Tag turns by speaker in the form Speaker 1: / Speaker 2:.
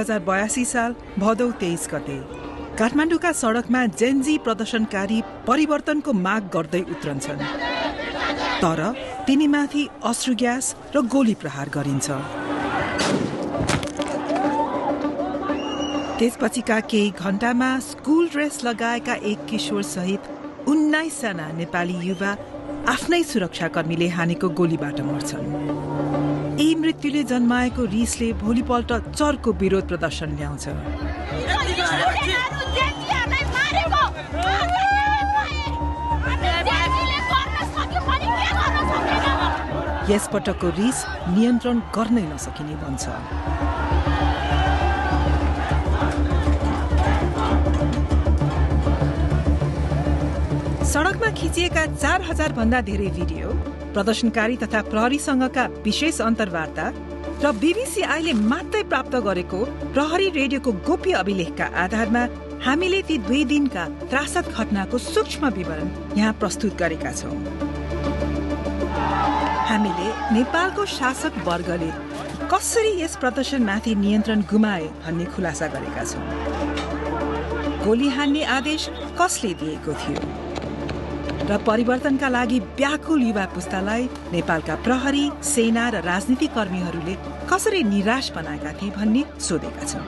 Speaker 1: 2082 साल भदौ 23 गते काठमाडौँका सडकमा जेनजी प्रदर्शनकारी परिवर्तनको माग गर्दै उत्रन्छन्। तर तिनीमाथि अश्रु ग्यास र गोली प्रहार गरिन्छ। त्यसपछिका केही घण्टामा स्कुल ड्रेस लगाएका एक किशोर सहित 19 जना नेपाली युवा आफ्नै सुरक्षाकर्मीले हानेको गोलीबाट मर्छन्। यी मृत्युले जन्माएको रिसले भोलिपल्ट चर्को विरोध प्रदर्शन ल्याउँछ। यसपटकको रिस नियन्त्रण गर्नै नसकिने बन्छ। सडकमा खिचिएका 4000 भन्दा धेरै भिडियो, प्रदर्शनकारी तथा प्रहरीसँगका विशेष अन्तर्वार्ता र बीबीसी आईले मात्रै प्राप्त गरेको प्रहरी रेडियोको गोप्य अभिलेखका आधारमा हामीले ती 2 दिनका त्रासद घटनाको सूक्ष्म विवरण यहाँ प्रस्तुत गरेका छौं। हामीले नेपालको शासक वर्गले कसरी यस प्रदर्शनमाथि नियन्त्रण गुमाए भन्ने खुलासा गरेका छौं। गोली हान्ने आदेश कसले दिएको थियो र परिवर्तनका लागि व्याकुल युवा पुस्तालाई नेपालका प्रहरी, सेना र राजनीतिक कर्मीहरूले कसरी निराश बनाएका थिए भन्ने सोधेका छौं।